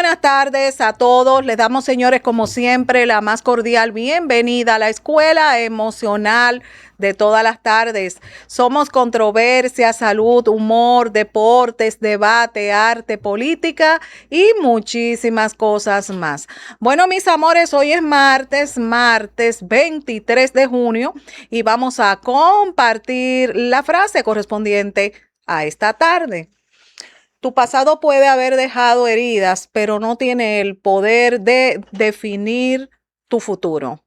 buenas tardes a todos. Les damos, señores, como siempre, la más cordial bienvenida a la escuela emocional de todas las tardes. Somos controversia, salud, humor, deportes, debate, arte, política y muchísimas cosas más. Bueno, mis amores, hoy es martes 23 de junio y vamos a compartir la frase correspondiente a esta tarde. Tu pasado puede haber dejado heridas, pero no tiene el poder de definir tu futuro.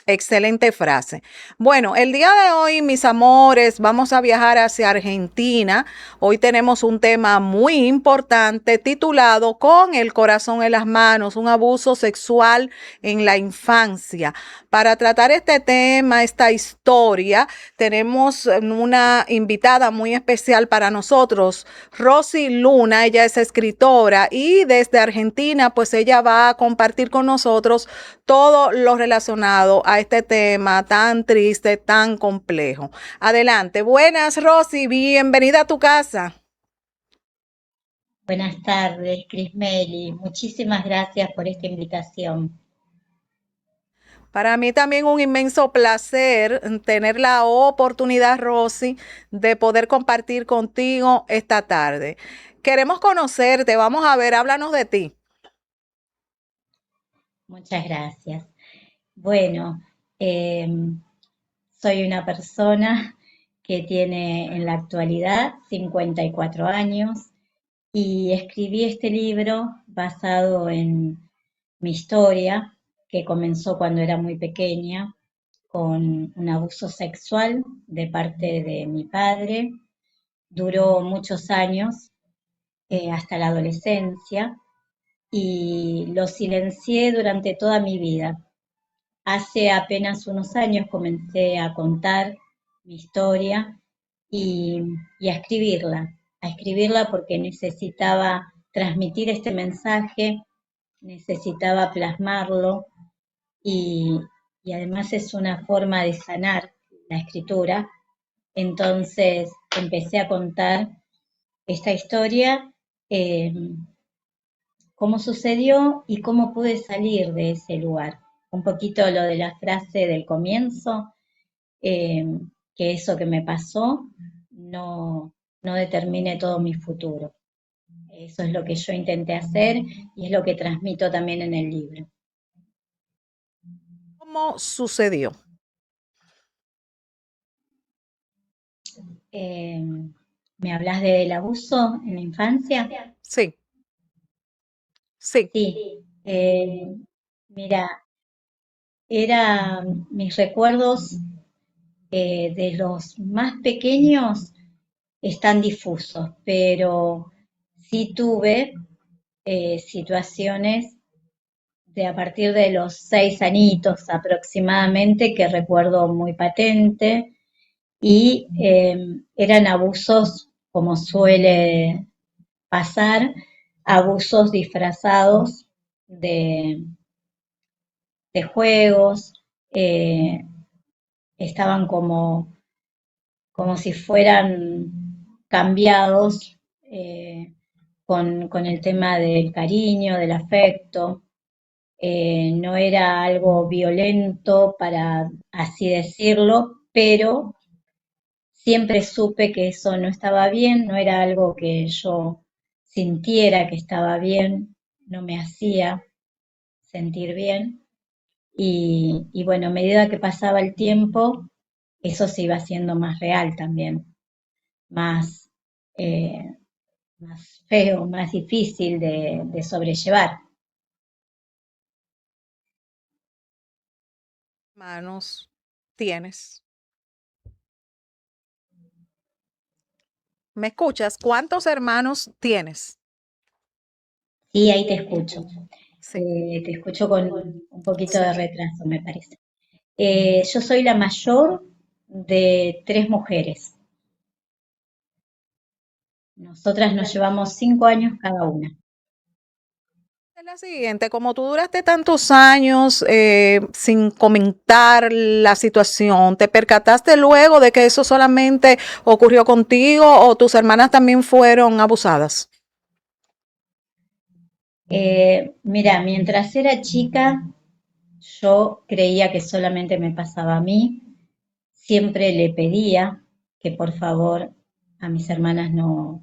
Excelente frase. Bueno, el día de hoy, mis amores, vamos a viajar hacia Argentina. Hoy tenemos un tema muy importante titulado Con el corazón en las manos, un abuso sexual en la infancia. Para tratar este tema, esta historia, tenemos una invitada muy especial para nosotros, Rosy Luna. Ella es escritora y desde Argentina, pues ella va a compartir con nosotros todo lo relacionado a este tema tan triste, tan complejo. Adelante. Buenas, Rosy. Bienvenida a tu casa. Buenas tardes, Crismeli. Muchísimas gracias por esta invitación. Para mí también un inmenso placer tener la oportunidad, Rosy, de poder compartir contigo esta tarde. Queremos conocerte. Vamos a ver, háblanos de ti. Muchas gracias. Bueno, eh, soy una persona que tiene en la actualidad 54 años y escribí este libro basado en mi historia, que comenzó cuando era muy pequeña, con un abuso sexual de parte de mi padre. Duró muchos años, hasta la adolescencia, y lo silencié durante toda mi vida. Hace apenas unos años comencé a contar mi historia y, y a escribirla porque necesitaba transmitir este mensaje, necesitaba plasmarlo y, y además es una forma de sanar la escritura. Entonces empecé a contar esta historia, eh, cómo sucedió y cómo pude salir de ese lugar. Un poquito lo de la frase del comienzo, eh, que eso que me pasó no determine todo mi futuro. Eso es lo que yo intenté hacer y es lo que transmito también en el libro. ¿Cómo sucedió? Eh, ¿Me hablas del abuso en la infancia? Sí, sí. Sí. Mira, mis recuerdos, de los más pequeños están difusos, pero sí tuve, situaciones de a partir de los 6 añitos aproximadamente que recuerdo muy patente y, eran abusos, como suele pasar, abusos disfrazados de, de juegos, eh, estaban como si fueran cambiados, con el tema del cariño, del afecto. No era algo violento, para así decirlo, pero siempre supe que eso no estaba bien, no era algo que yo sintiera que estaba bien, no me hacía sentir bien. Y bueno, a medida que pasaba el tiempo, eso se iba haciendo más real también, más, eh, más feo, más difícil de sobrellevar. Hermanos tienes. ¿Me escuchas? ¿Cuántos hermanos tienes? Sí, ahí te escucho. Sí. Te escucho con un poquito de retraso, me parece. Yo soy la mayor de 3 mujeres. Nosotras nos llevamos 5 años cada una. Es la siguiente, como tú duraste tantos años sin comentar la situación, ¿te percataste luego de que eso solamente ocurrió contigo o tus hermanas también fueron abusadas? Mira, mientras era chica, yo creía que solamente me pasaba a mí. Siempre le pedía que por favor a mis hermanas no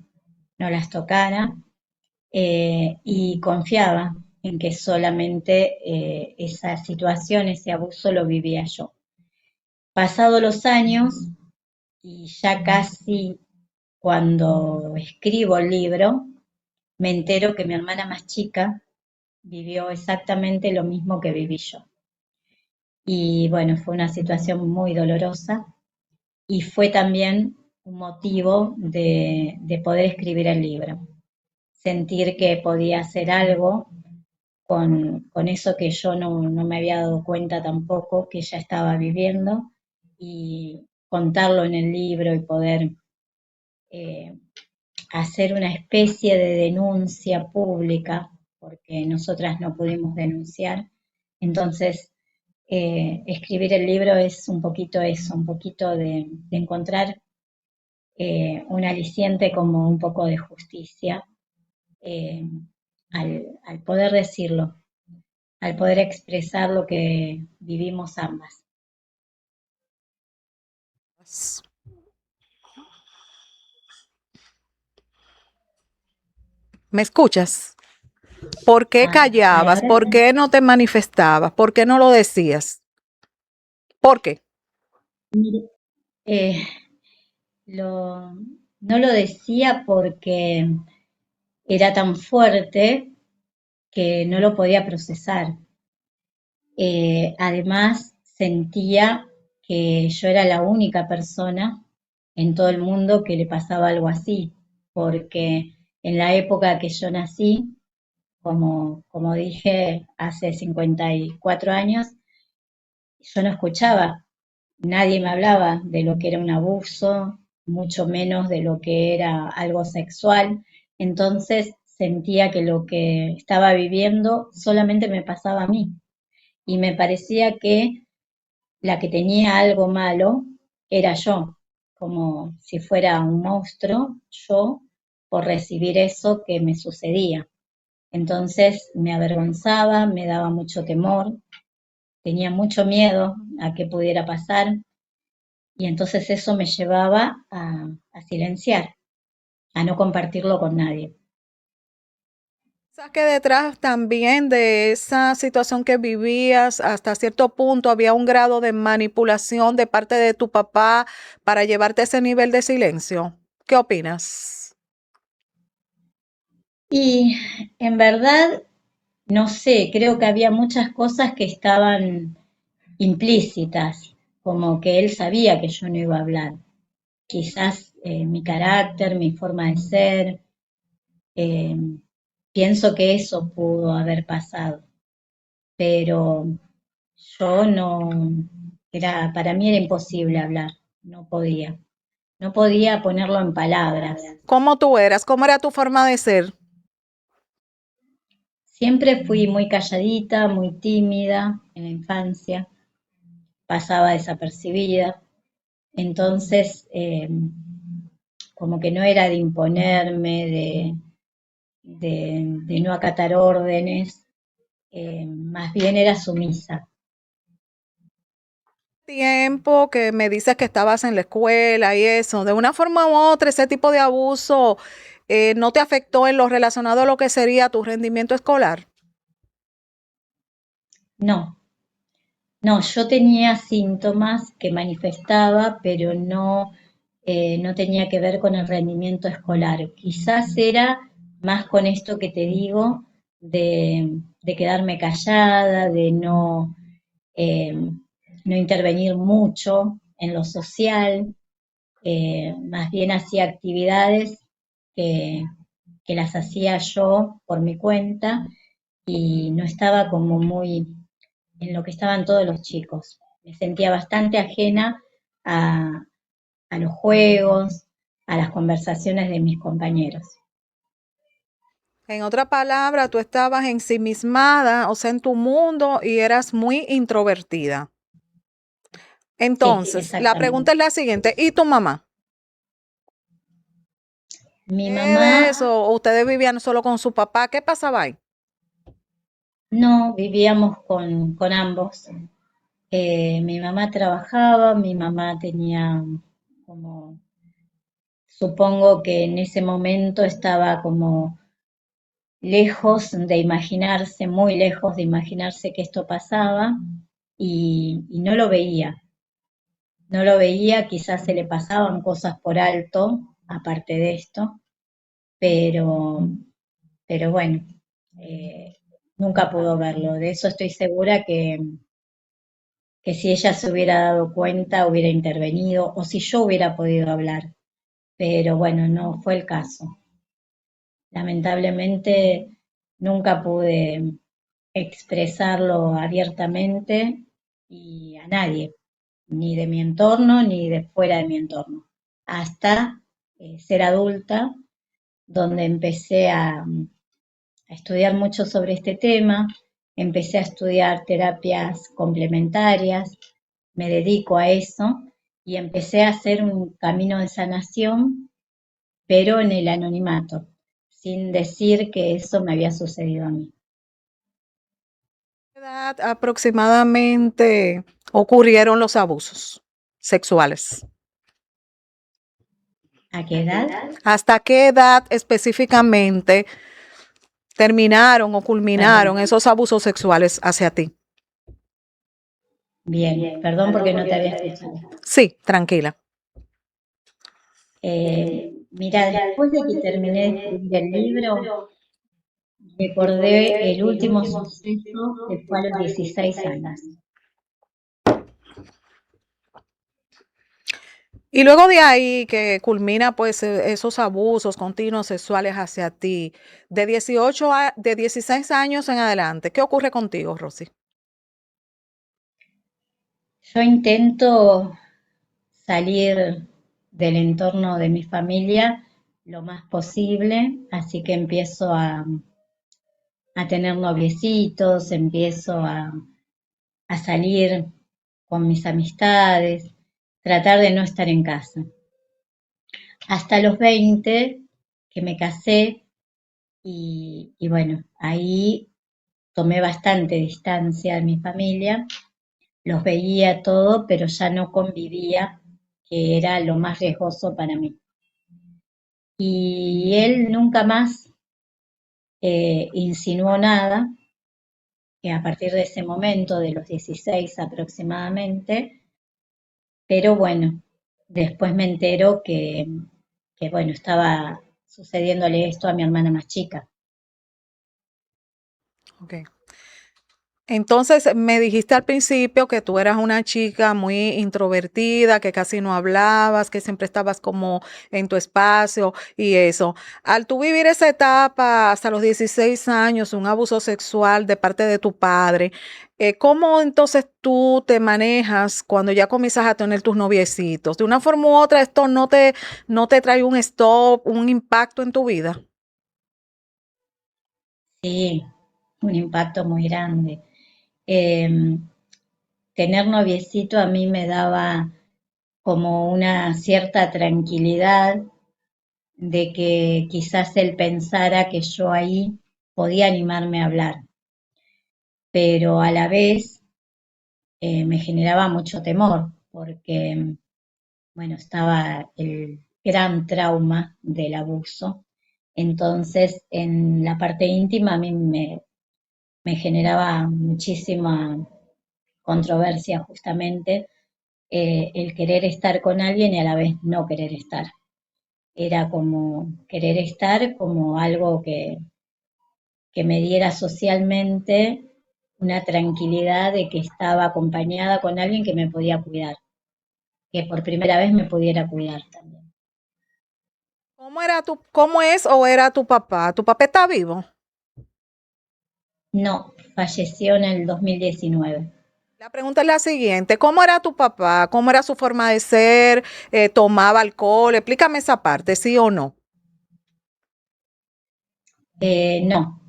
las tocara, y confiaba en que solamente esa situación, ese abuso lo vivía yo. Pasados los años y ya casi cuando escribo el libro, me entero que mi hermana más chica vivió exactamente lo mismo que viví yo. Y bueno, fue una situación muy dolorosa y fue también un motivo de poder escribir el libro. Sentir que podía hacer algo con eso que yo no me había dado cuenta tampoco que ella estaba viviendo, y contarlo en el libro y poder eh, hacer una especie de denuncia pública, porque nosotras no pudimos denunciar. Entonces, escribir el libro es un poquito eso, un poquito de encontrar un aliciente, como un poco de justicia, eh, al poder decirlo, al poder expresar lo que vivimos ambas. ¿Me escuchas? ¿Por qué Ay, callabas? ahora ¿Por qué no te manifestabas? ¿Por qué no lo decías? ¿Por qué? eh, lo, no lo decía porque era tan fuerte que no lo podía procesar. Además, sentía que yo era la única persona en todo el mundo que le pasaba algo así, porque en la época que yo nací, como dije, hace 54 años, yo no escuchaba, nadie me hablaba de lo que era un abuso, mucho menos de lo que era algo sexual. Entonces sentía que lo que estaba viviendo solamente me pasaba a mí, y me parecía que la que tenía algo malo era yo, como si fuera un monstruo, yo, por recibir eso que me sucedía. Entonces me avergonzaba, me daba mucho temor, tenía mucho miedo a que pudiera pasar, y entonces eso me llevaba a silenciar, a no compartirlo con nadie. ¿Sabes que detrás también de esa situación que vivías, hasta cierto punto había un grado de manipulación de parte de tu papá para llevarte a ese nivel de silencio? ¿Qué opinas? Y en verdad, no sé, creo que había muchas cosas que estaban implícitas, como que él sabía que yo no iba a hablar. Quizás mi carácter, mi forma de ser, eh, pienso que eso pudo haber pasado, pero yo no, para mí era imposible hablar, no podía, no podía ponerlo en palabras. ¿Cómo tú eras? ¿Cómo era tu forma de ser? Siempre fui muy calladita, muy tímida en la infancia, pasaba desapercibida, entonces como que no era de imponerme, de no acatar órdenes, más bien era sumisa. Tiempo que me dices que estabas en la escuela y eso, de una forma u otra, ese tipo de abuso no te afectó en lo relacionado a lo que sería tu rendimiento escolar. No, no, yo tenía síntomas que manifestaba, pero no tenía que ver con el rendimiento escolar. Quizás era más con esto que te digo, de quedarme callada, de eh, no intervenir mucho en lo social, más bien hacía actividades que, que las hacía yo por mi cuenta, y no estaba como muy en lo que estaban todos los chicos. Me sentía bastante ajena a, a los juegos, a las conversaciones de mis compañeros. En otra palabra, tú estabas ensimismada, o sea, en tu mundo y eras muy introvertida. Sí, Entonces, la pregunta exactamente. es la siguiente, ¿y tu mamá? Mi mamá, ¿Ustedes o ustedes vivían solo con su papá? ¿Qué pasaba ahí? No, vivíamos con ambos. Mi mamá trabajaba, mi mamá tenía como, supongo que en ese momento estaba como lejos de imaginarse, muy lejos de imaginarse que esto pasaba y no lo veía. No lo veía, quizás se le pasaban cosas por alto, aparte de esto, pero, pero bueno, eh, nunca pudo verlo. De eso estoy segura que si ella se hubiera dado cuenta, hubiera intervenido, o si yo hubiera podido hablar. Pero bueno, no fue el caso. Lamentablemente nunca pude expresarlo abiertamente y a nadie, ni de mi entorno ni de fuera de mi entorno, hasta ser adulta, donde empecé a estudiar mucho sobre este tema, empecé a estudiar terapias complementarias, me dedico a eso y empecé a hacer un camino de sanación, pero en el anonimato, sin decir que eso me había sucedido a mí. ¿Qué edad aproximadamente ocurrieron los abusos sexuales? ¿A qué edad? ¿Hasta qué edad específicamente terminaron o Perdón. culminaron esos abusos sexuales hacia ti? Bien, perdón porque no te había escuchado. Sí, tranquila. Mira, después de que terminé de escribir el libro, recordé el último suceso que fue a los 16 años. Y luego de ahí que culmina pues esos abusos continuos sexuales hacia ti, de 16 años en adelante, ¿qué ocurre contigo, Rosy? Yo intento salir del entorno de mi familia lo más posible, así que empiezo a tener noviecitos, empiezo a salir con mis amistades, tratar de no estar en casa. Hasta los 20 que me casé y bueno, ahí tomé bastante distancia de mi familia, los veía todo, pero ya no convivía, que era lo más riesgoso para mí. Y él nunca más insinuó nada, que a partir de ese momento, de los 16 aproximadamente, pero bueno, después me entero que bueno, estaba sucediéndole esto a mi hermana más chica. Ok. Entonces, me dijiste al principio que tú eras una chica muy introvertida, que casi no hablabas, que siempre estabas como en tu espacio y eso. Al tú vivir esa etapa hasta los 16 años, un abuso sexual de parte de tu padre, ¿cómo entonces tú te manejas cuando ya comienzas a tener tus noviecitos? De una forma u otra, esto no te trae un stop, un impacto en tu vida. Sí, un impacto muy grande. Eh, Tener noviecito a mí me daba como una cierta tranquilidad de que quizás él pensara que yo ahí podía animarme a hablar, pero a la vez me generaba mucho temor porque, bueno, estaba el gran trauma del abuso. Entonces, en la parte íntima a mí me generaba muchísima controversia justamente el querer estar con alguien y a la vez no querer estar. Era como querer estar como algo que me diera socialmente una tranquilidad de que estaba acompañada con alguien que me podía cuidar, que por primera vez me pudiera cuidar también. ¿Cómo es o era tu papá? ¿Tu papá está vivo? No, falleció en el 2019. La pregunta es la siguiente, ¿cómo era tu papá? ¿Cómo era su forma de ser? ¿Tomaba alcohol? Explícame esa parte, ¿sí o no? No,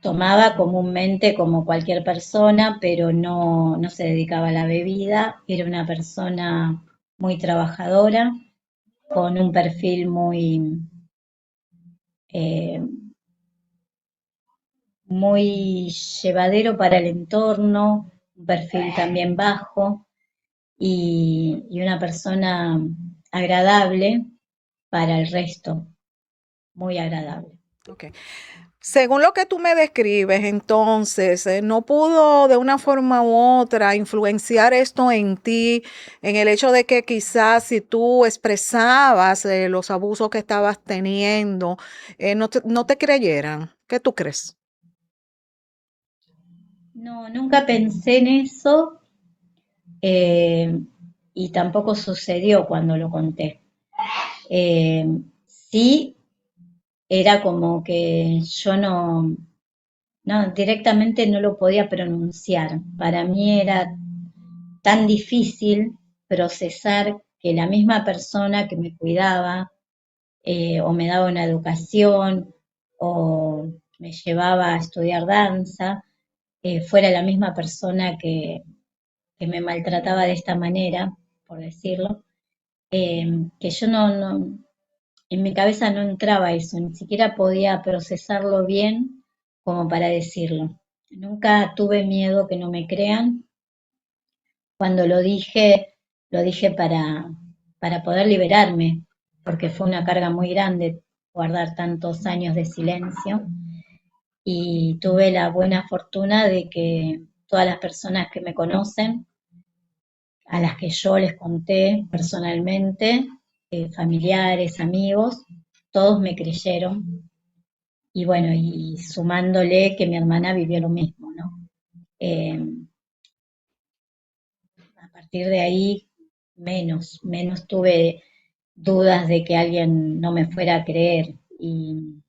tomaba comúnmente como cualquier persona, pero no se dedicaba a la bebida. Era una persona muy trabajadora, con un perfil muy, eh, muy llevadero para el entorno, un perfil también bajo y una persona agradable para el resto, muy agradable. Ok. Según lo que tú me describes, entonces, no pudo de una forma u otra influenciar esto en ti, en el hecho de que quizás si tú expresabas los abusos que estabas teniendo, no te creyeran. ¿Qué tú crees? No, nunca pensé en eso eh, y tampoco sucedió cuando lo conté. Sí, era como que yo no, directamente no lo podía pronunciar. Para mí era tan difícil procesar que la misma persona que me cuidaba o me daba una educación o me llevaba a estudiar danza, fuera la misma persona que me maltrataba de esta manera, por decirlo, que yo en mi cabeza no entraba eso, ni siquiera podía procesarlo bien como para decirlo. Nunca tuve miedo que no me crean. Cuando lo dije para poder liberarme, porque fue una carga muy grande guardar tantos años de silencio y tuve la buena fortuna de que todas las personas que me conocen, a las que yo les conté personalmente, familiares, amigos, todos me creyeron y bueno, y sumándole que mi hermana vivió lo mismo, ¿no? Eh, a partir de ahí, menos tuve dudas de que alguien no me fuera a creer. Y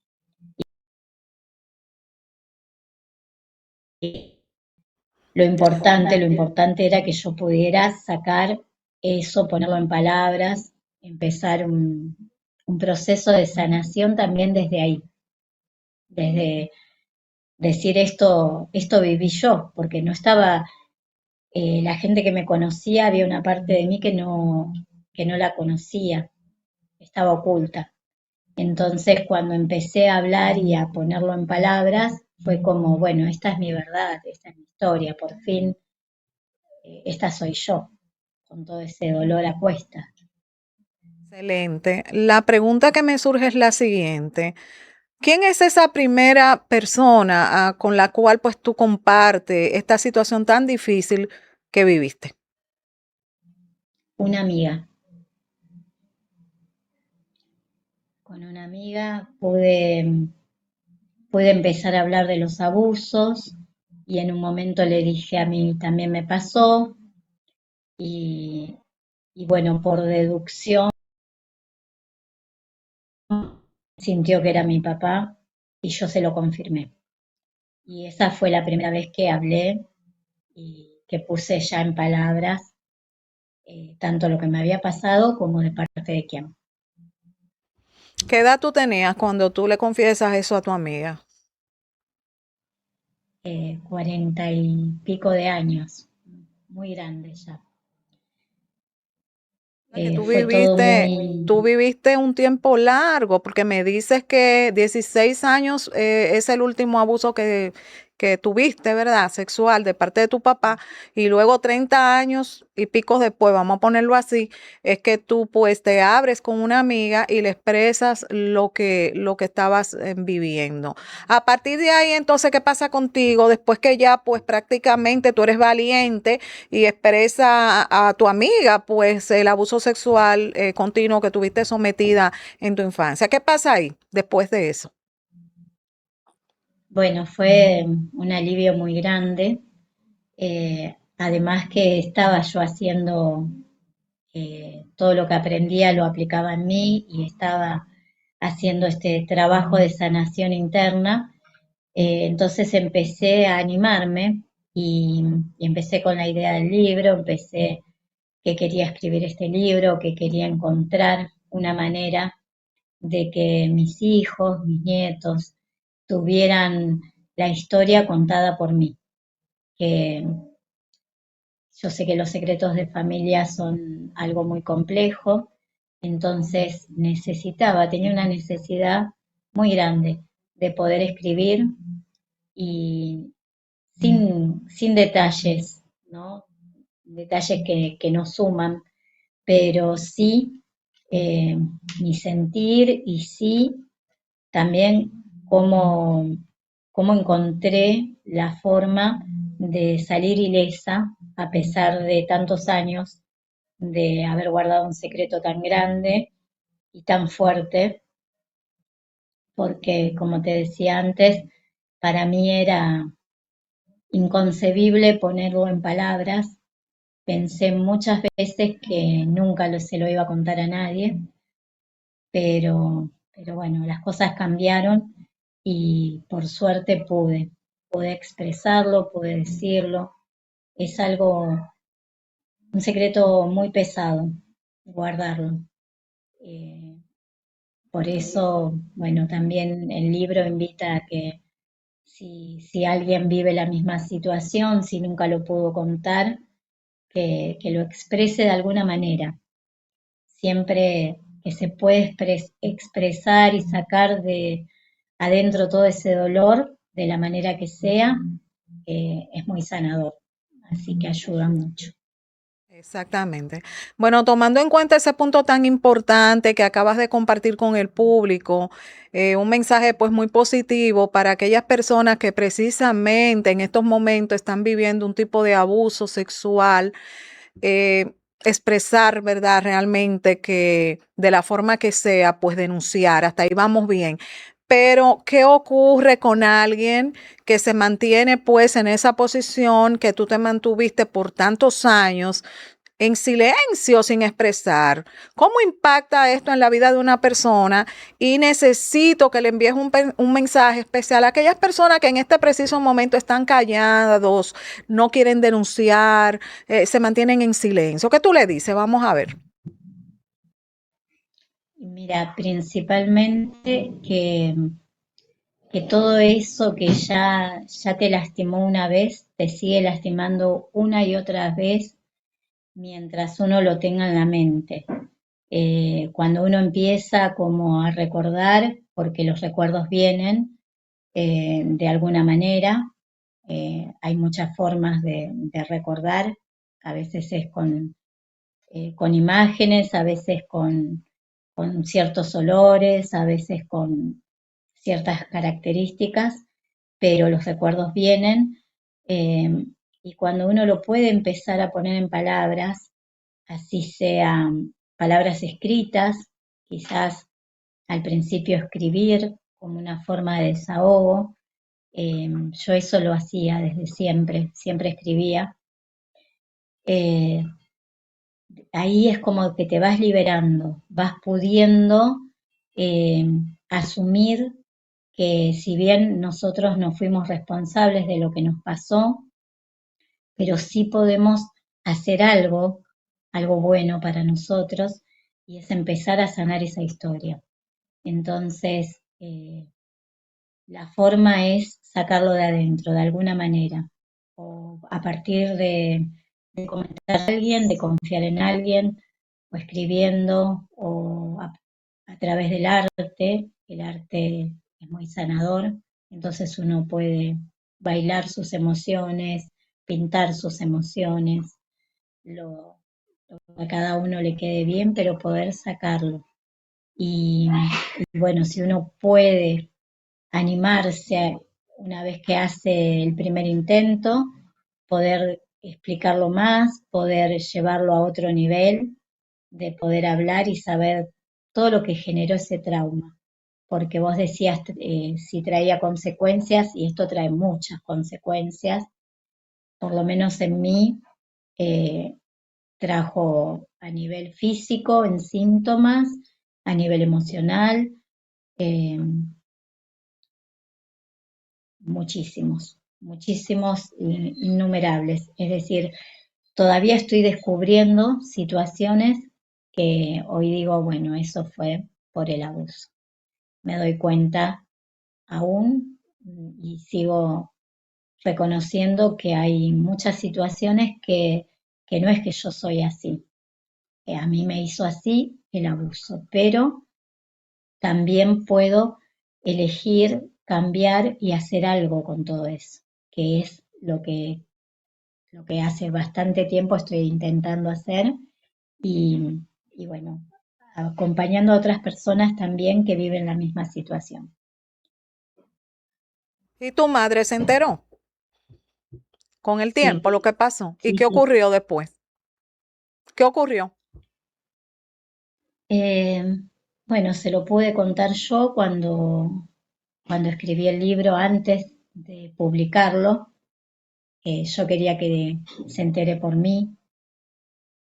lo importante era que yo pudiera sacar eso, ponerlo en palabras, empezar un proceso de sanación también desde ahí, desde decir esto viví yo, porque no estaba, la gente que me conocía, había una parte de mí que no la conocía, estaba oculta. Entonces, cuando empecé a hablar y a ponerlo en palabras, fue como, bueno, esta es mi verdad, esta es mi historia, por fin, esta soy yo, con todo ese dolor a cuestas. Excelente. La pregunta que me surge es la siguiente. ¿Quién es esa primera persona con la cual pues tú compartes esta situación tan difícil que viviste? Una amiga, con una amiga pude empezar a hablar de los abusos y en un momento le dije a mí también me pasó y, y bueno, por deducción sintió que era mi papá y yo se lo confirmé. Y esa fue la primera vez que hablé y que puse ya en palabras tanto lo que me había pasado como de parte de quién. ¿Qué edad tú tenías cuando tú le confiesas eso a tu amiga? 40 y pico de años, muy grande ya. Que Fue todo muy, tú viviste un tiempo largo, porque me dices que 16 años es el último abuso que tuviste, ¿verdad? Sexual de parte de tu papá, y luego 30 años y pico después, vamos a ponerlo así, es que tú pues te abres con una amiga y le expresas lo que estabas viviendo. A partir de ahí, entonces, ¿qué pasa contigo? Después que ya pues prácticamente tú eres valiente y expresa a tu amiga, pues, el abuso sexual continuo que tuviste sometida en tu infancia. ¿Qué pasa ahí después de eso? bueno, fue un alivio muy grande. Además que estaba yo haciendo todo lo que aprendía, lo aplicaba en mí y estaba haciendo este trabajo de sanación interna. Entonces empecé a animarme y empecé con la idea del libro, empecé que quería escribir este libro, que quería encontrar una manera de que mis hijos, mis nietos, tuvieran la historia contada por mí. Que yo sé que los secretos de familia son algo muy complejo, entonces tenía una necesidad muy grande de poder escribir y sin detalles, ¿no? Detalles que no suman, pero sí eh, mi sentir y sí también cómo encontré la forma de salir ilesa a pesar de tantos años de haber guardado un secreto tan grande y tan fuerte, porque como te decía antes, para mí era inconcebible ponerlo en palabras. Pensé muchas veces que nunca se lo iba a contar a nadie, pero bueno, las cosas cambiaron y por suerte pude expresarlo, pude decirlo. Es algo, un secreto muy pesado guardarlo. Eh, por eso, bueno, también el libro invita a que si alguien vive la misma situación, si nunca lo pudo contar, que lo exprese de alguna manera. Siempre que se puede expresar y sacar de adentro todo ese dolor de la manera que sea, es muy sanador. Así que ayuda mucho. Exactamente. Bueno, tomando en cuenta ese punto tan importante que acabas de compartir con el público, un mensaje pues muy positivo para aquellas personas que precisamente en estos momentos están viviendo un tipo de abuso sexual, eh, expresar, ¿verdad? Realmente que de la forma que sea, pues denunciar, hasta ahí vamos bien. Pero, ¿qué ocurre con alguien que se mantiene pues en esa posición que tú te mantuviste por tantos años? En silencio, sin expresar. ¿Cómo impacta esto en la vida de una persona? Y necesito que le envíes un mensaje especial a aquellas personas que en este preciso momento están callados, no quieren denunciar, se mantienen en silencio. ¿Qué tú le dices? Vamos a ver. Mira, principalmente que todo eso que ya te lastimó una vez, te sigue lastimando una y otra vez mientras uno lo tenga en la mente. Cuando uno empieza como a recordar, porque los recuerdos vienen de alguna manera, hay muchas formas de recordar, a veces es con imágenes, a veces con ciertos olores, a veces con ciertas características, pero los recuerdos vienen y cuando uno lo puede empezar a poner en palabras, así sean palabras escritas, quizás al principio escribir como una forma de desahogo. Yo eso lo hacía desde siempre, siempre escribía. Eh, Ahí es como que te vas liberando, vas pudiendo eh, asumir que si bien nosotros no fuimos responsables de lo que nos pasó, pero sí podemos hacer algo bueno para nosotros, y es empezar a sanar esa historia. Entonces, la forma es sacarlo de adentro, de alguna manera, o a partir de comentar a alguien, de confiar en alguien, o escribiendo, o a través del arte. El arte es muy sanador, entonces uno puede bailar sus emociones, pintar sus emociones, lo, lo que a cada uno le quede bien, pero poder sacarlo. Y, y bueno, si uno puede animarse una vez que hace el primer intento, poder explicarlo más, poder llevarlo a otro nivel, de poder hablar y saber todo lo que generó ese trauma. Porque vos decías si traía consecuencias, y esto trae muchas consecuencias, por lo menos en mí, eh, trajo a nivel físico, en síntomas, a nivel emocional, eh, muchísimos, innumerables. Es decir, todavía estoy descubriendo situaciones que hoy digo, bueno, eso fue por el abuso. Me doy cuenta aún y sigo reconociendo que hay muchas situaciones que no es que yo soy así. A mí me hizo así el abuso, pero también puedo elegir cambiar y hacer algo con todo eso, que es lo que hace bastante tiempo estoy intentando hacer y, y bueno, acompañando a otras personas también que viven la misma situación. ¿Y tu madre se enteró con el Sí, tiempo lo que pasó? ¿Y sí, qué sí. ocurrió después? ¿Qué ocurrió? Eh, bueno, se lo pude contar yo cuando escribí el libro antes de publicarlo. Yo quería que se entere por mí,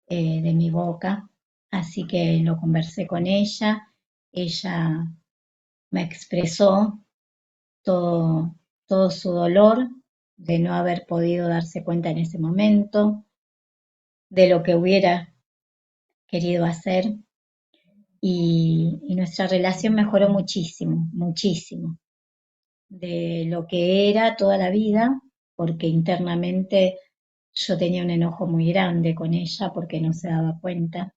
de mi boca, así que lo conversé con ella. Ella me expresó todo, todo su dolor de no haber podido darse cuenta en ese momento, de lo que hubiera querido hacer y nuestra relación mejoró muchísimo, muchísimo, de lo que era toda la vida, porque internamente yo tenía un enojo muy grande con ella porque no se daba cuenta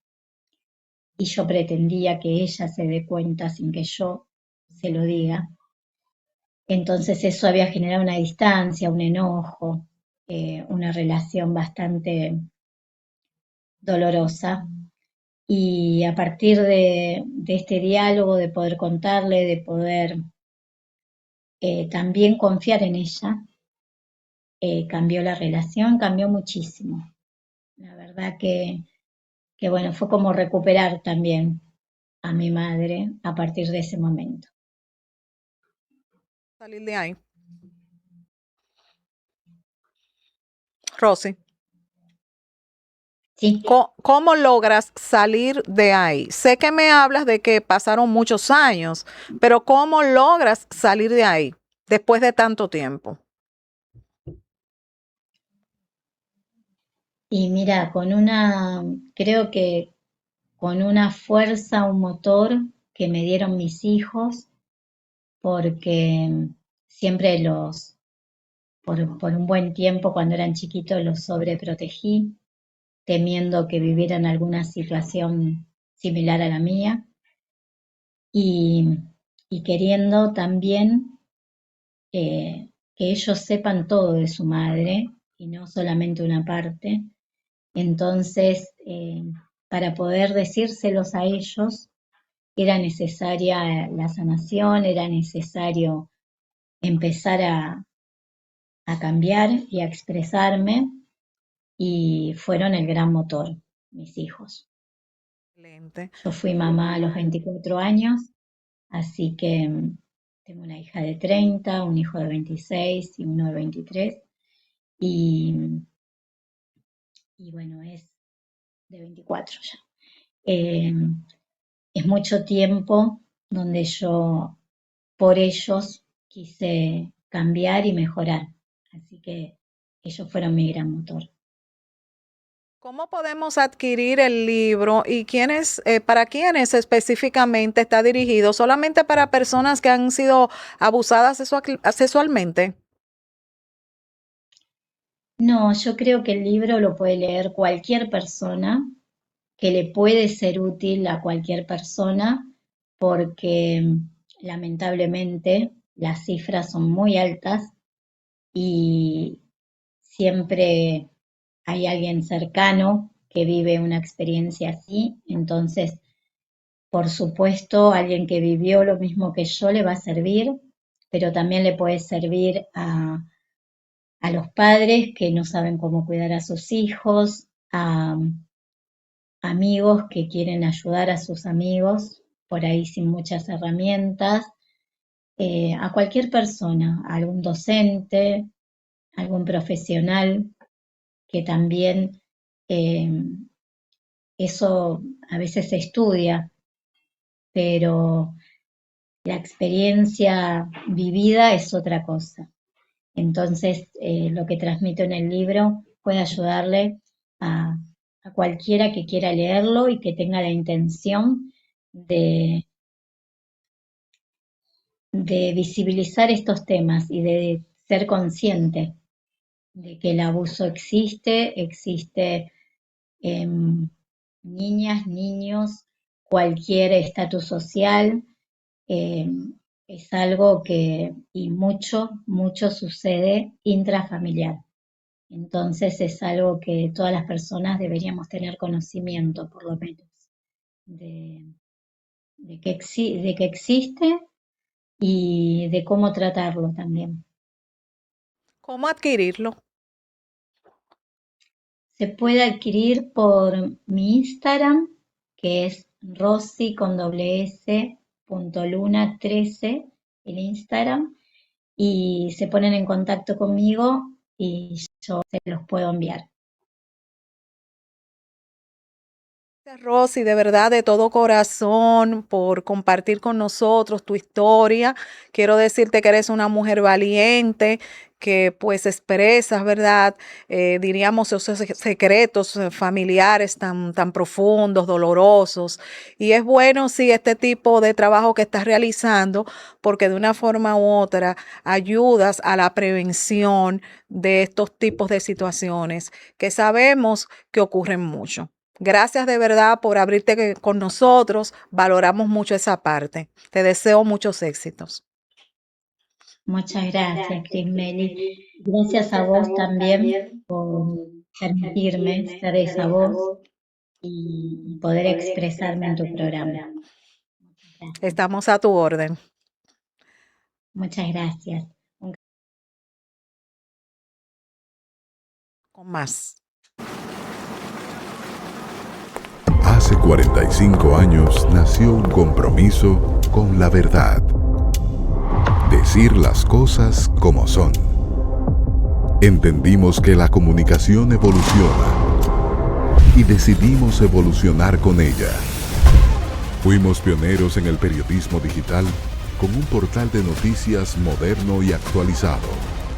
y yo pretendía que ella se dé cuenta sin que yo se lo diga. Entonces eso había generado una distancia, un enojo, una relación bastante dolorosa. Y a partir de este diálogo, de poder contarle, de poder también confiar en ella, cambió la relación, cambió muchísimo. La verdad que bueno, fue como recuperar también a mi madre a partir de ese momento. Salir de ahí. Rosy, Sí, ¿cómo logras salir de ahí? Sé que me hablas de que pasaron muchos años, pero ¿cómo logras salir de ahí después de tanto tiempo? y mira, creo que con una fuerza, un motor que me dieron mis hijos, porque siempre por un buen tiempo cuando eran chiquitos los sobreprotegí, temiendo que vivieran alguna situación similar a la mía y, y queriendo también que ellos sepan todo de su madre y no solamente una parte. Entonces, para poder decírselos a ellos, era necesaria la sanación, era necesario empezar a cambiar y a expresarme y fueron el gran motor, mis hijos. Excelente. Yo fui mamá a los 24 años, así que tengo una hija de 30, un hijo de 26 y uno de 23 y, y bueno, es de 24 ya. Eh, es mucho tiempo donde yo por ellos quise cambiar y mejorar. Así que ellos fueron mi gran motor. ¿Cómo podemos adquirir el libro y para quiénes específicamente está dirigido? ¿Solamente para personas que han sido abusadas sexualmente? No, yo creo que el libro lo puede leer cualquier persona, que le puede ser útil a cualquier persona, porque lamentablemente las cifras son muy altas y siempre hay alguien cercano que vive una experiencia así, entonces, por supuesto, alguien que vivió lo mismo que yo le va a servir, pero también le puede servir a los padres que no saben cómo cuidar a sus hijos, a amigos que quieren ayudar a sus amigos por ahí sin muchas herramientas, a cualquier persona, a algún docente, algún profesional que también eh, eso a veces se estudia, pero la experiencia vivida es otra cosa. Entonces, lo que transmito en el libro puede ayudarle a, a cualquiera que quiera leerlo y que tenga la intención de visibilizar estos temas y de ser consciente de que el abuso existe, existe en niñas, niños, cualquier estatus social, eh, es algo que, y mucho sucede intrafamiliar. Entonces es algo que todas las personas deberíamos tener conocimiento, por lo menos, de, de que existe y de cómo tratarlo también. ¿Cómo adquirirlo? Se puede adquirir por mi Instagram, que es Rosy con doble S, punto Luna 13, el Instagram, y se ponen en contacto conmigo y yo se los puedo enviar. Gracias, Rosy, de verdad, de todo corazón, por compartir con nosotros tu historia. Quiero decirte que eres una mujer valiente, que pues expresas, ¿verdad? Diríamos esos secretos familiares tan profundos, dolorosos. Y es bueno, sí, este tipo de trabajo que estás realizando, porque de una forma u otra ayudas a la prevención de estos tipos de situaciones que sabemos que ocurren mucho. Gracias de verdad por abrirte con nosotros. Valoramos mucho esa parte. Te deseo muchos éxitos. Muchas gracias, Crismeli. Gracias a vos también por permitirme ser esa voz y poder expresarme en tu programa. Gracias. Estamos a tu orden. Muchas gracias. Con más. Hace 45 años nació un compromiso con la verdad. Decir las cosas como son. Entendimos que la comunicación evoluciona y decidimos evolucionar con ella. Fuimos pioneros en el periodismo digital con un portal de noticias moderno y actualizado.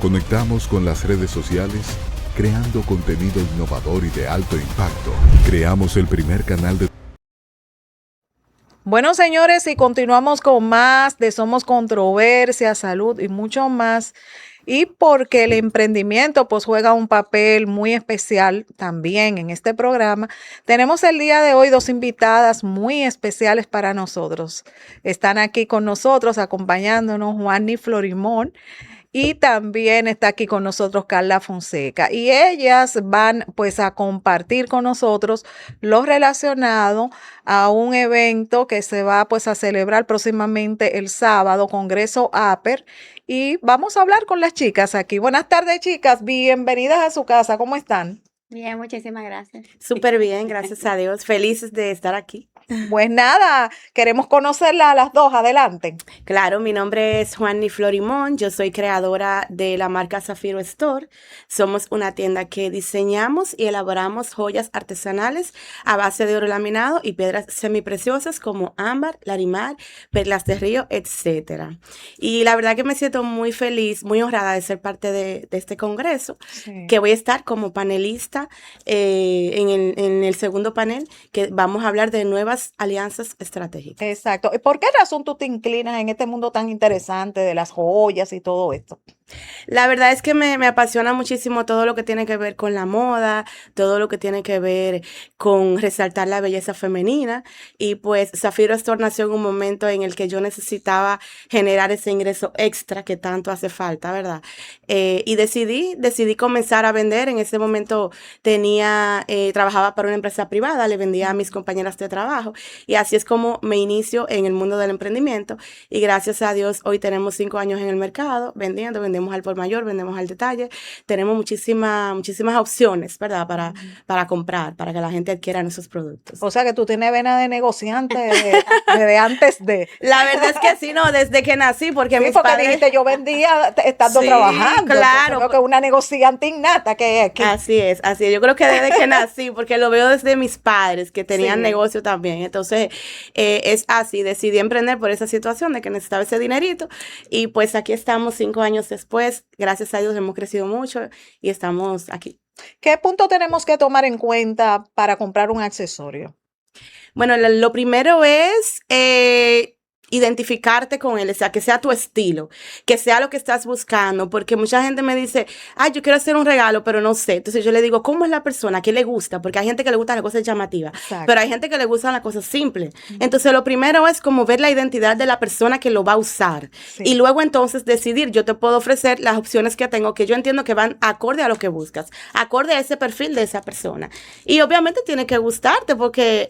Conectamos con las redes sociales creando contenido innovador y de alto impacto. Creamos el primer canal de... Bueno, señores, y continuamos con más de Somos Controversia, Salud y mucho más. Y porque el emprendimiento pues juega un papel muy especial también en este programa, tenemos el día de hoy dos invitadas muy especiales para nosotros. Están aquí con nosotros acompañándonos Juanny Florimón. Y también está aquí con nosotros Carla Fonseca. Y ellas van pues a compartir con nosotros lo relacionado a un evento que se va pues a celebrar próximamente el sábado, Congreso APER. Y vamos a hablar con las chicas aquí. Buenas tardes, chicas. Bienvenidas a su casa. ¿Cómo están? Bien, muchísimas gracias. Súper bien, gracias a Dios. Felices de estar aquí. Pues nada, queremos conocerlas a las dos. Adelante. Claro, mi nombre es Juanny Florimón, yo soy creadora de la marca Zafiro Store. Somos una tienda que diseñamos y elaboramos joyas artesanales a base de oro laminado y piedras semipreciosas como ámbar, larimar, perlas de río, etcétera. Y la verdad que me siento muy feliz, muy honrada de ser parte de este congreso, Sí. que voy a estar como panelista en el segundo panel, que vamos a hablar de nuevas alianzas estratégicas. Exacto. ¿Y por qué razón tú te inclinas en este mundo tan interesante de las joyas y todo esto? La verdad es que me apasiona muchísimo todo lo que tiene que ver con la moda, todo lo que tiene que ver con resaltar la belleza femenina. Y pues Zafiro Store nació en un momento en el que yo necesitaba generar ese ingreso extra que tanto hace falta, ¿verdad? Y decidí comenzar a vender. En ese momento trabajaba para una empresa privada, le vendía a mis compañeras de trabajo. Y así es como me inicio en el mundo del emprendimiento. Y gracias a Dios, hoy tenemos 5 años en el mercado vendiendo, vendemos al por mayor, vendemos al detalle. Tenemos muchísimas opciones, ¿verdad? Para comprar, para que la gente adquiera nuestros productos. O sea que tú tienes vena de negociante desde antes de. La verdad es que sí, no, desde que nací, porque Sí, mis porque padres... dijiste yo vendía estando Sí, trabajando. claro. Creo que una negociante innata que es aquí. Así es, así es. Yo creo que desde que nací, porque lo veo desde mis padres que tenían Sí. negocio también. Entonces, es así, decidí emprender por esa situación de que necesitaba ese dinerito. Y pues aquí estamos 5 años después. Gracias a Dios hemos crecido mucho y estamos aquí. ¿Qué punto tenemos que tomar en cuenta para comprar un accesorio? Bueno, lo primero es identificarte con él, o sea, que sea tu estilo, que sea lo que estás buscando, porque mucha gente me dice, ay, yo quiero hacer un regalo, pero no sé. Entonces yo le digo, ¿cómo es la persona? ¿Qué le gusta? Porque hay gente que le gustan las cosas llamativas, Exacto. pero hay gente que le gustan las cosas simples. Entonces lo primero es como ver la identidad de la persona que lo va a usar. Sí. Y luego entonces decidir, yo te puedo ofrecer las opciones que tengo, que yo entiendo que van acorde a lo que buscas, acorde a ese perfil de esa persona. Y obviamente tiene que gustarte porque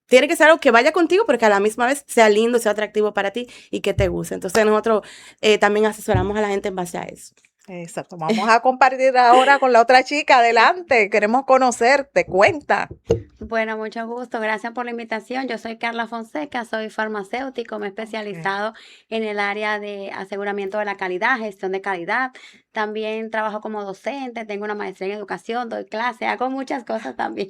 tiene que ser algo que vaya contigo, pero que a la misma vez sea lindo, sea atractivo para ti y que te guste. Entonces nosotros también asesoramos a la gente en base a eso. Exacto. Vamos a compartir ahora con la otra chica. Adelante, queremos conocerte. Cuenta. Bueno, mucho gusto. Gracias por la invitación. Yo soy Carla Fonseca, soy farmacéutico, me he especializado en el área de aseguramiento de la calidad, gestión de calidad. También trabajo como docente, tengo una maestría en educación, doy clase, hago muchas cosas también.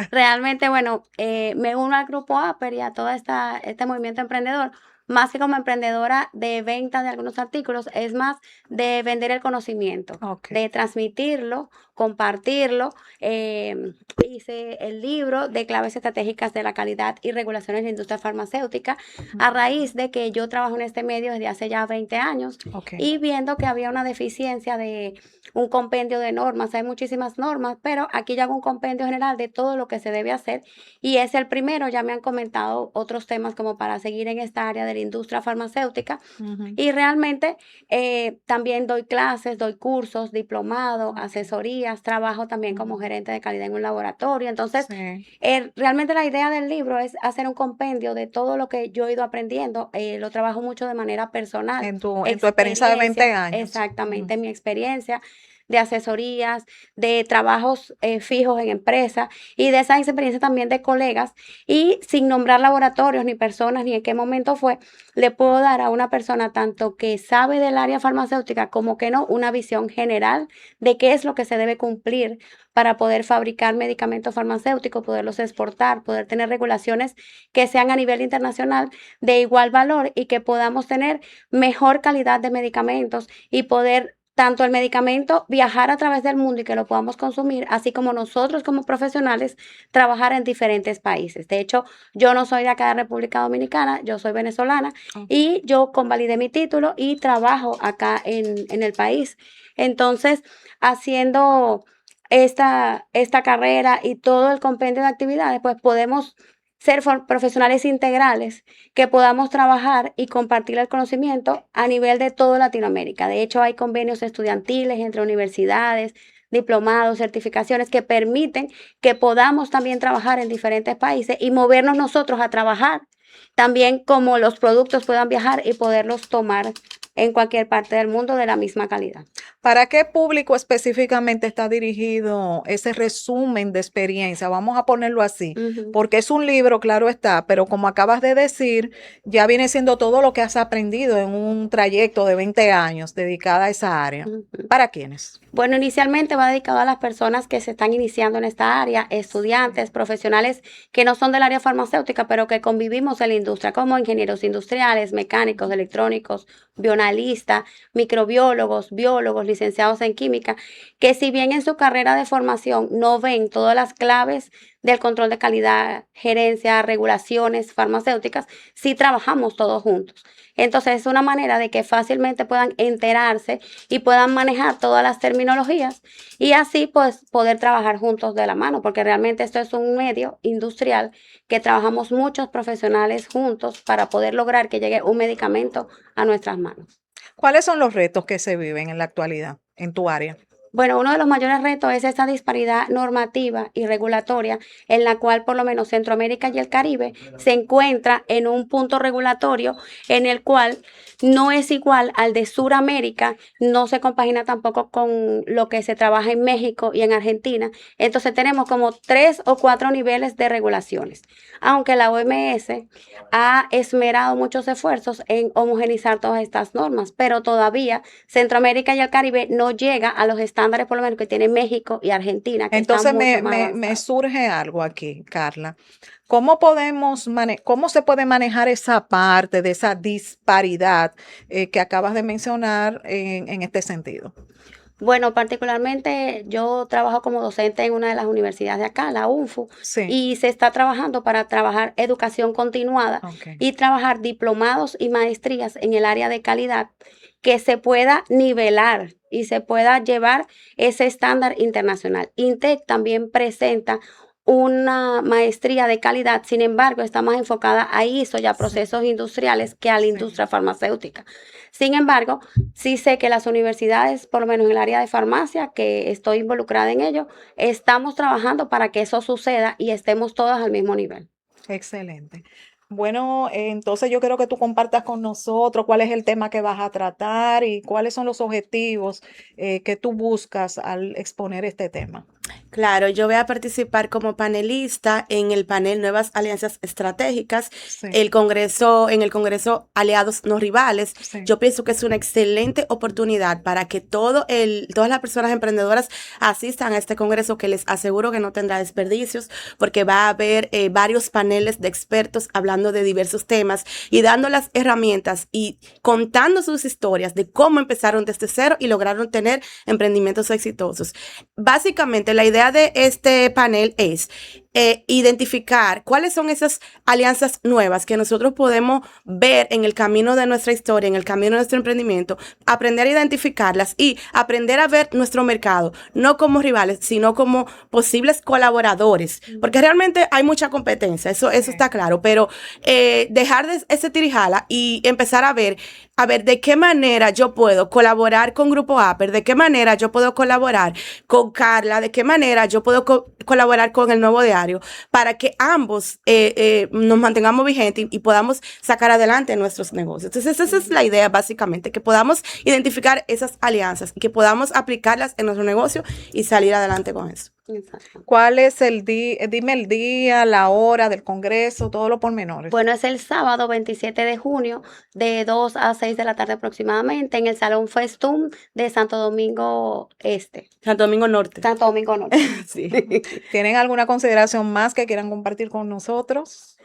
Realmente, bueno, me uno al grupo APER y a todo este movimiento emprendedor. Más que como emprendedora de venta de algunos artículos, es más de vender el conocimiento, Ok. de transmitirlo, compartirlo. Hice el libro de claves estratégicas de la calidad y regulaciones de la industria farmacéutica a raíz de que yo trabajo en este medio desde hace ya 20 años Ok. y viendo que había una deficiencia de un compendio de normas. Hay muchísimas normas, pero aquí yo hago un compendio general de todo lo que se debe hacer y es el primero. Ya me han comentado otros temas como para seguir en esta área de la industria farmacéutica Ujú. y realmente también doy clases, doy cursos, diplomados, asesorías, trabajo también como gerente de calidad en un laboratorio. Entonces, Sí. realmente la idea del libro es hacer un compendio de todo lo que yo he ido aprendiendo. Lo trabajo mucho de manera personal. En tu experiencia de 20 Experiencias, años. exactamente, mi experiencia de asesorías, de trabajos fijos en empresas y de esa experiencia también de colegas y sin nombrar laboratorios ni personas ni en qué momento fue, le puedo dar a una persona tanto que sabe del área farmacéutica como que no, una visión general de qué es lo que se debe cumplir para poder fabricar medicamentos farmacéuticos, poderlos exportar, poder tener regulaciones que sean a nivel internacional de igual valor y que podamos tener mejor calidad de medicamentos y poder tanto el medicamento viajar a través del mundo y que lo podamos consumir, así como nosotros como profesionales trabajar en diferentes países. De hecho, yo no soy de acá de República Dominicana, yo soy venezolana y yo convalidé mi título y trabajo acá en el país. Entonces, haciendo esta carrera y todo el compendio de actividades, pues podemos ser profesionales integrales que podamos trabajar y compartir el conocimiento a nivel de toda Latinoamérica. De hecho, hay convenios estudiantiles entre universidades, diplomados, certificaciones que permiten que podamos también trabajar en diferentes países y movernos nosotros a trabajar. También como los productos puedan viajar y poderlos tomar en cualquier parte del mundo de la misma calidad. ¿Para qué público específicamente está dirigido ese resumen de experiencia? Vamos a ponerlo así, porque es un libro, claro está, pero como acabas de decir, ya viene siendo todo lo que has aprendido en un trayecto de 20 años dedicada a esa área. ¿Para quiénes? Bueno, inicialmente va dedicado a las personas que se están iniciando en esta área, estudiantes, profesionales que no son del área farmacéutica, pero que convivimos en la industria, como ingenieros industriales, mecánicos, electrónicos, bioanalistas, microbiólogos, biólogos, licenciados en química, que si bien en su carrera de formación no ven todas las claves del control de calidad, gerencia, regulaciones farmacéuticas, sí trabajamos todos juntos. Entonces es una manera de que fácilmente puedan enterarse y puedan manejar todas las terminologías y así pues poder trabajar juntos de la mano, porque realmente esto es un medio industrial que trabajamos muchos profesionales juntos para poder lograr que llegue un medicamento a nuestras manos. ¿Cuáles son los retos que se viven en la actualidad en tu área? Bueno, uno de los mayores retos es esta disparidad normativa y regulatoria en la cual por lo menos Centroamérica y el Caribe se encuentra en un punto regulatorio en el cual no es igual al de Suramérica, no se compagina tampoco con lo que se trabaja en México y en Argentina. Entonces tenemos como 3 o 4 niveles de regulaciones, aunque la OMS ha esmerado muchos esfuerzos en homogenizar todas estas normas, pero todavía Centroamérica y el Caribe no llega a los estándares por lo menos que tiene México y Argentina. Que entonces están mucho más me surge algo aquí, Carla. ¿Cómo cómo se puede manejar esa parte de esa disparidad que acabas de mencionar en este sentido? Bueno, particularmente yo trabajo como docente en una de las universidades de acá, la UNFU, Sí. y se está trabajando para trabajar educación continuada Ok. y trabajar diplomados y maestrías en el área de calidad que se pueda nivelar y se pueda llevar ese estándar internacional. INTEC también presenta una maestría de calidad, sin embargo, está más enfocada a ISO y a Sí. procesos industriales que a la Sí. industria farmacéutica. Sin embargo, sí sé que las universidades, por lo menos en el área de farmacia, que estoy involucrada en ello, estamos trabajando para que eso suceda y estemos todas al mismo nivel. Excelente. Bueno, entonces yo quiero que tú compartas con nosotros cuál es el tema que vas a tratar y cuáles son los objetivos que tú buscas al exponer este tema. Claro, yo voy a participar como panelista en el panel Nuevas Alianzas Estratégicas, Sí, en el Congreso Aliados No Rivales. sí, Yo pienso que es una excelente oportunidad para que todas las personas emprendedoras asistan a este congreso, que les aseguro que no tendrá desperdicios, porque va a haber varios paneles de expertos hablando de diversos temas y dando las herramientas y contando sus historias de cómo empezaron desde cero y lograron tener emprendimientos exitosos. Básicamente, la idea de este panel es identificar cuáles son esas alianzas nuevas que nosotros podemos ver en el camino de nuestra historia, en el camino de nuestro emprendimiento, aprender a identificarlas y aprender a ver nuestro mercado, no como rivales, sino como posibles colaboradores, porque realmente hay mucha competencia, eso sí, está claro, pero dejar de ese tirijala y empezar a ver de qué manera yo puedo colaborar con Grupo Aper, de qué manera yo puedo colaborar con Carla, de qué manera yo puedo colaborar con el Nuevo Diario, para que ambos nos mantengamos vigentes y podamos sacar adelante nuestros negocios. Entonces, esa es la idea, básicamente, que podamos identificar esas alianzas y que podamos aplicarlas en nuestro negocio y salir adelante con eso. Exacto. ¿Cuál es el día? Dime el día, la hora del congreso, todos los pormenores. Bueno, es el sábado 27 de junio de 2 a 6 de la tarde aproximadamente en el Salón Festum de Santo Domingo Este, Santo Domingo Norte. Santo Domingo Norte. Sí. ¿Tienen alguna consideración más que quieran compartir con nosotros?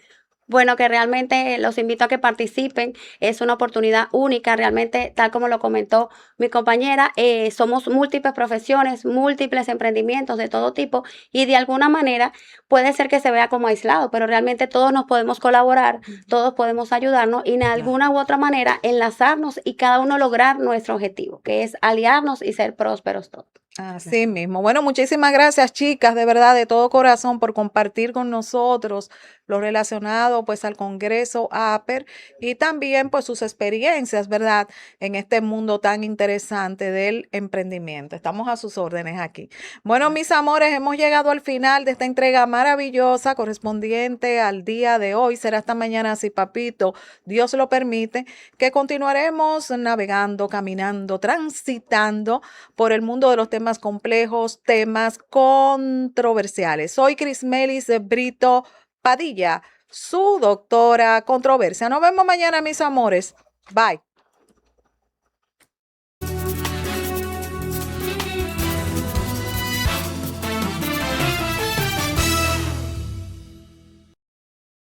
Bueno, que realmente los invito a que participen. Es una oportunidad única, realmente, tal como lo comentó mi compañera, somos múltiples profesiones, múltiples emprendimientos de todo tipo y de alguna manera puede ser que se vea como aislado, pero realmente todos nos podemos colaborar, todos podemos ayudarnos y de alguna u otra manera enlazarnos y cada uno lograr nuestro objetivo, que es aliarnos y ser prósperos todos. Así mismo. Bueno, muchísimas gracias, chicas, de verdad, de todo corazón, por compartir con nosotros lo relacionado pues al Congreso APER y también pues sus experiencias, ¿verdad? En este mundo tan interesante del emprendimiento. Estamos a sus órdenes aquí. Bueno, mis amores, hemos llegado al final de esta entrega maravillosa correspondiente al día de hoy. Será hasta mañana, si papito Dios lo permite, que continuaremos navegando, caminando, transitando por el mundo de los temas complejos, temas controversiales. Soy Crismelis Brito Padilla, su doctora controversia. Nos vemos mañana, mis amores. Bye.